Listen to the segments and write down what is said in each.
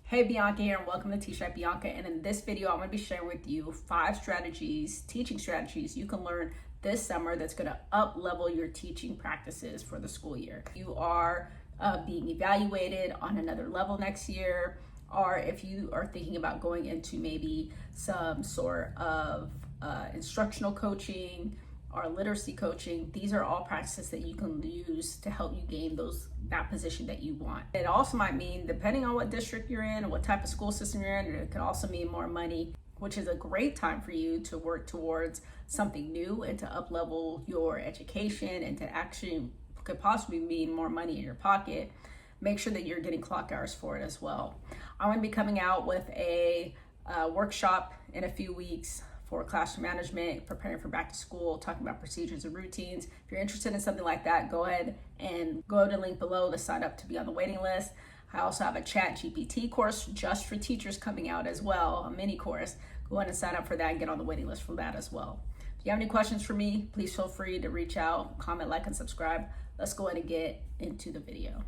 Hey, Bianca here, and welcome to Teach Like Bianca. And in this video, I'm going to be sharing with you 5 teaching strategies you can learn this summer that's going to up level your teaching practices for the school year. You are being evaluated on another level next year, or if you are thinking about going into maybe some sort of instructional coaching or literacy coaching, these are all practices that you can use to help you gain that position that you want. It also might mean, depending on what district you're in and what type of school system you're in, it can also mean more money, which is a great time for you to work towards something new and to up level your education, and to actually could possibly mean more money in your pocket. Make sure that you're getting clock hours for it as well. I'm going to be coming out with a workshop in a few weeks for classroom management, preparing for back to school, talking about procedures and routines. If you're interested in something like that, go ahead and go to the link below to sign up to be on the waiting list. I also have a Chat GPT course just for teachers coming out as well, a mini course. Go ahead and sign up for that and get on the waiting list for that as well. If you have any questions for me, please feel free to reach out, comment, like, and subscribe. Let's go ahead and get into the video.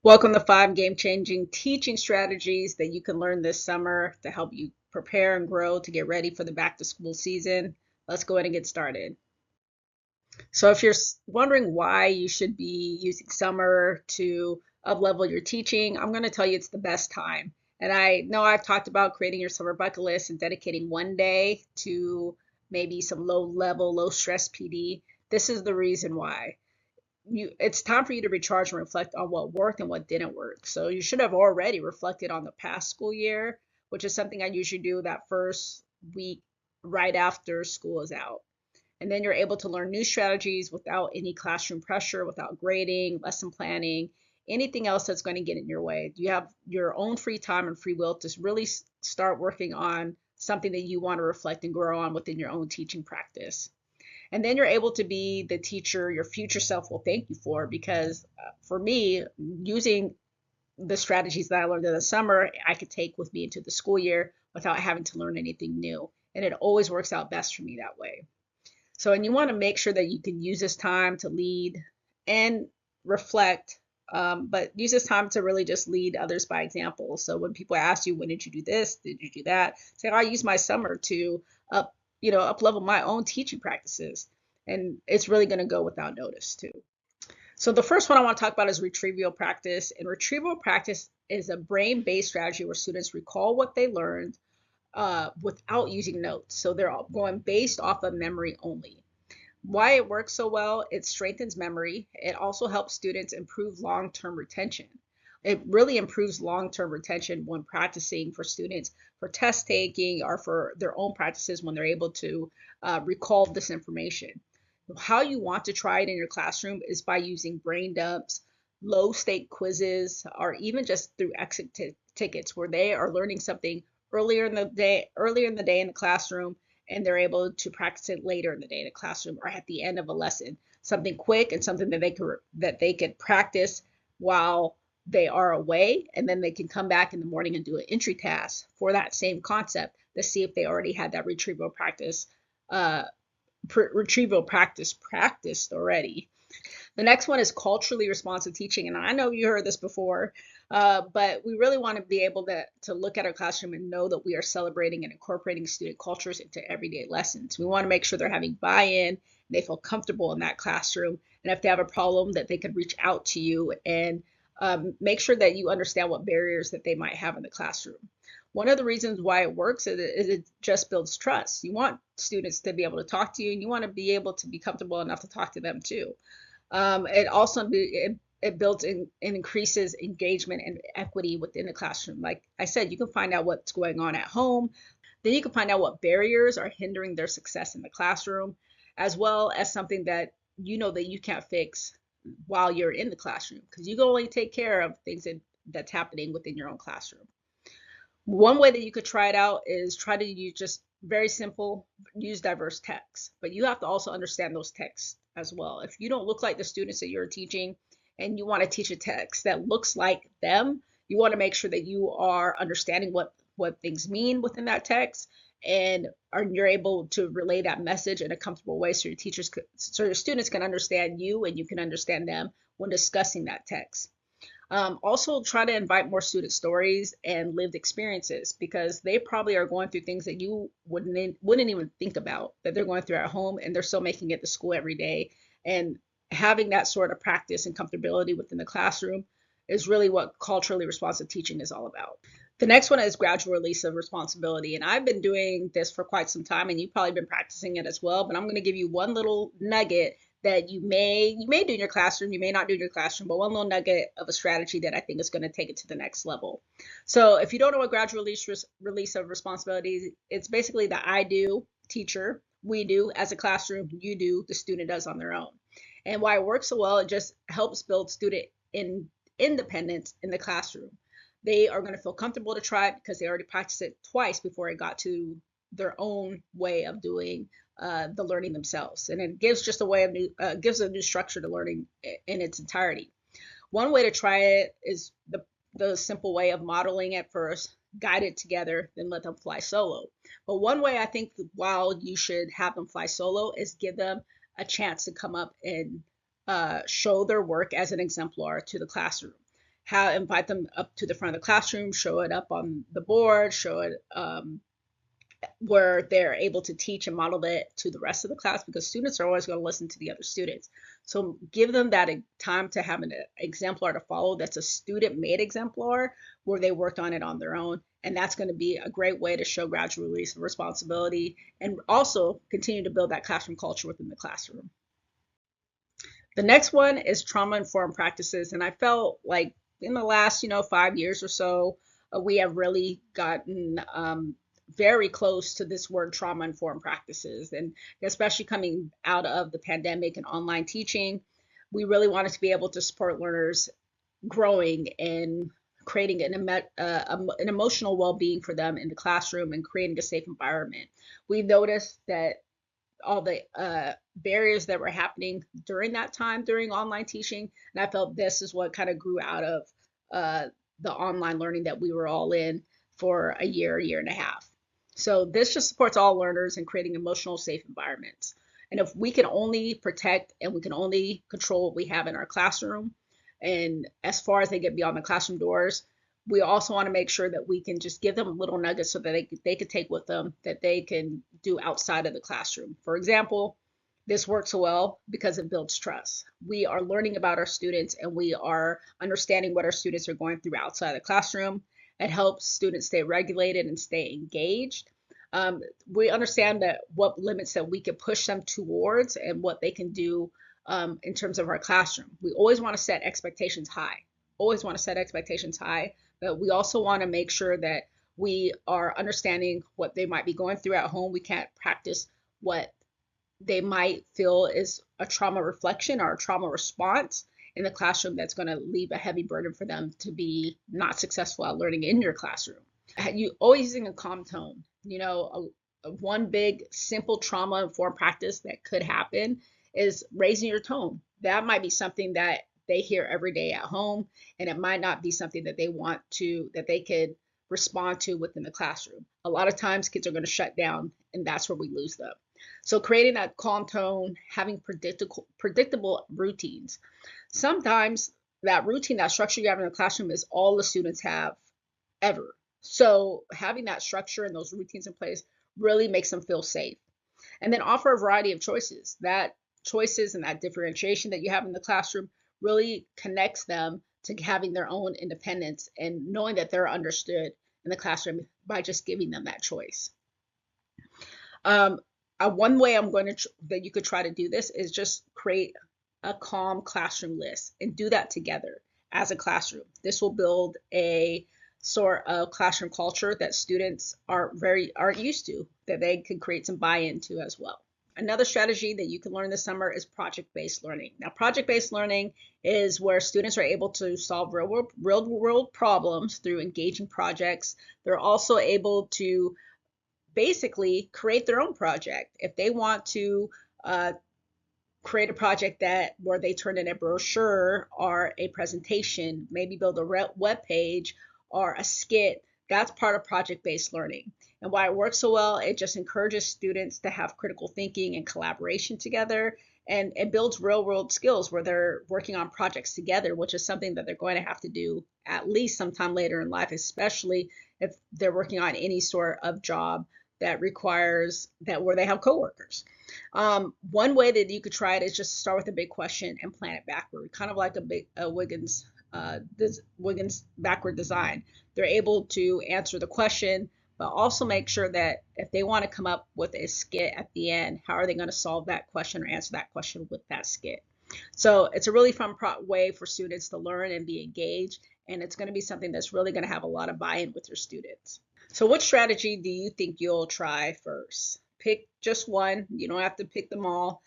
Welcome to 5 game-changing teaching strategies that you can learn this summer to help you prepare and grow to get ready for the back to school season. Let's go ahead and get started. So if you're wondering why you should be using summer to up-level your teaching, I'm going to tell you it's the best time. And I know I've talked about creating your summer bucket list and dedicating one day to maybe some low-level, low-stress PD. This is the reason why. It's time for you to recharge and reflect on what worked and what didn't work. So you should have already reflected on the past school year, which is something I usually do that first week right after school is out. And then you're able to learn new strategies without any classroom pressure, without grading, lesson planning, anything else that's going to get in your way. You have your own free time and free will to really start working on something that you want to reflect and grow on within your own teaching practice. And then you're able to be the teacher your future self will thank you for, because for me, using the strategies that I learned in the summer, I could take with me into the school year without having to learn anything new. And it always works out best for me that way. So, and you want to make sure that you can use this time to lead and reflect, but use this time to really just lead others by example. So when people ask you, when did you do this? Did you do that? Say, I use my summer to up level my own teaching practices. And it's really going to go without notice too. So the first one I want to talk about is retrieval practice. And retrieval practice is a brain-based strategy where students recall what they learned without using notes. So they're going based off of memory only. Why it works so well, it strengthens memory. It also helps students improve long-term retention. It really improves long-term retention when practicing for students for test taking or for their own practices when they're able to recall this information. How you want to try it in your classroom is by using brain dumps, low stake quizzes, or even just through exit tickets where they are learning something earlier in the day in the classroom, and they're able to practice it later in the day in the classroom or at the end of a lesson. Something quick and something that they could practice while they are away, and then they can come back in the morning and do an entry task for that same concept to see if they already had that retrieval practice practiced already. The next one is culturally responsive teaching. And I know you heard this before, but we really want to be able to look at our classroom and know that we are celebrating and incorporating student cultures into everyday lessons. We want to make sure they're having buy-in and they feel comfortable in that classroom. And if they have a problem, that they could reach out to you and make sure that you understand what barriers that they might have in the classroom. One of the reasons why it works is it just builds trust. You want students to be able to talk to you, and you want to be able to be comfortable enough to talk to them too. It also builds and increases engagement and equity within the classroom. Like I said, you can find out what's going on at home. Then you can find out what barriers are hindering their success in the classroom, as well as something that you know that you can't fix while you're in the classroom, because you can only take care of things that's happening within your own classroom. One way that you could try it out is try to use just very simple, use diverse texts, but you have to also understand those texts as well. If you don't look like the students that you're teaching and you want to teach a text that looks like them, you want to make sure that you are understanding what things mean within that text, and you're able to relay that message in a comfortable way so your students can understand you and you can understand them when discussing that text. Also, try to invite more student stories and lived experiences because they probably are going through things that you wouldn't even think about that they're going through at home, and they're still making it to school every day. And having that sort of practice and comfortability within the classroom is really what culturally responsive teaching is all about. The next one is gradual release of responsibility. And I've been doing this for quite some time, and you've probably been practicing it as well. But I'm going to give you one little nugget that you may do in your classroom, you may not do in your classroom, but one little nugget of a strategy that I think is going to take it to the next level. So if you don't know what gradual release of responsibilities, it's basically the I do teacher, we do as a classroom, you do, the student does on their own. And why it works so well, it just helps build student independence in the classroom. They are going to feel comfortable to try it because they already practiced it twice before it got to their own way of doing the learning themselves, and it gives just a way of gives a new structure to learning in its entirety. One way to try it is the simple way of modeling at first, guide it together, then let them fly solo. But one way I think while you should have them fly solo is give them a chance to come up and show their work as an exemplar to the classroom. Invite them up to the front of the classroom, show it up on the board, show it where they're able to teach and model it to the rest of the class, because students are always going to listen to the other students. So give them that time to have an exemplar to follow that's a student made exemplar where they worked on it on their own. And that's going to be a great way to show gradual release of responsibility and also continue to build that classroom culture within the classroom. The next one is trauma informed practices. And I felt like in the last, 5 years or so, we have really gotten very close to this word trauma informed practices. And especially coming out of the pandemic and online teaching, we really wanted to be able to support learners growing and creating an emotional well-being for them in the classroom and creating a safe environment. We noticed that all the barriers that were happening during that time during online teaching, and I felt this is what kind of grew out of the online learning that we were all in for a year and a half. So this just supports all learners in creating emotional safe environments. And if we can only protect and we can only control what we have in our classroom, and as far as they get beyond the classroom doors, we also want to make sure that we can just give them little nuggets so that they could take with them that they can do outside of the classroom. For example, this works so well because it builds trust. We are learning about our students and we are understanding what our students are going through outside the classroom. It helps students stay regulated and stay engaged. We understand that what limits that we can push them towards and what they can do in terms of our classroom. We always want to set expectations high, but we also want to make sure that we are understanding what they might be going through at home. We can't practice what they might feel is a trauma reflection or a trauma response in the classroom that's going to leave a heavy burden for them to be not successful at learning in your classroom. You always using a calm tone. One big simple trauma informed practice that could happen is raising your tone. That might be something that they hear every day at home, and it might not be something that they could respond to within the classroom. A lot of times kids are going to shut down, and that's where we lose them. So creating that calm tone, having predictable routines. Sometimes that routine, that structure you have in the classroom is all the students have ever. So having that structure and those routines in place really makes them feel safe. And then offer a variety of choices. That choices and that differentiation that you have in the classroom really connects them to having their own independence and knowing that they're understood in the classroom by just giving them that choice. One way that you could try to do this is just create a calm classroom list and do that together as a classroom. This will build a sort of classroom culture that students aren't used to, that they can create some buy-in to as well. Another strategy that you can learn this summer is project-based learning. Now, project-based learning is where students are able to solve real-world problems through engaging projects. They're also able to basically create their own project. If they want to create a project where they turn in a brochure or a presentation, maybe build a web page or a skit, that's part of project-based learning. And why it works so well, it just encourages students to have critical thinking and collaboration together. And it builds real world skills where they're working on projects together, which is something that they're going to have to do at least sometime later in life, especially if they're working on any sort of job that requires that where they have coworkers. One way that you could try it is just start with a big question and plan it backward, kind of like a Wiggins backward design. They're able to answer the question, but also make sure that if they want to come up with a skit at the end, how are they going to solve that question or answer that question with that skit? So it's a really fun way for students to learn and be engaged, and it's going to be something that's really going to have a lot of buy-in with your students. So what strategy do you think you'll try first? Pick just one. You don't have to pick them all.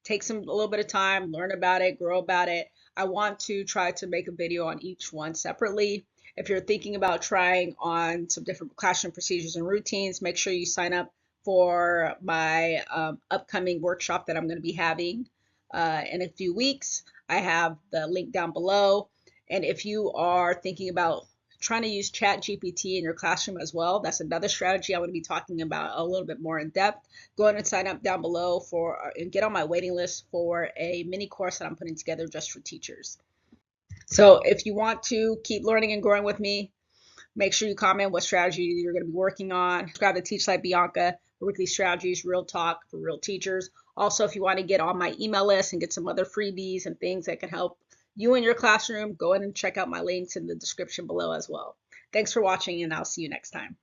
Take a little bit of time, learn about it, grow about it. I want to try to make a video on each one separately. If you're thinking about trying on some different classroom procedures and routines, make sure you sign up for my upcoming workshop that I'm going to be having in a few weeks. I have the link down below. And if you are thinking about trying to use Chat GPT in your classroom as well, that's another strategy I'm going to be talking about a little bit more in depth. Go ahead and sign up down below for and get on my waiting list for a mini course that I'm putting together just for teachers. So if you want to keep learning and growing with me, make sure you comment what strategy you're going to be working on. Subscribe to Teach Like Bianca for weekly strategies, real talk for real teachers. Also, if you want to get on my email list and get some other freebies and things that can help you in your classroom, go ahead and check out my links in the description below as well. Thanks for watching, and I'll see you next time.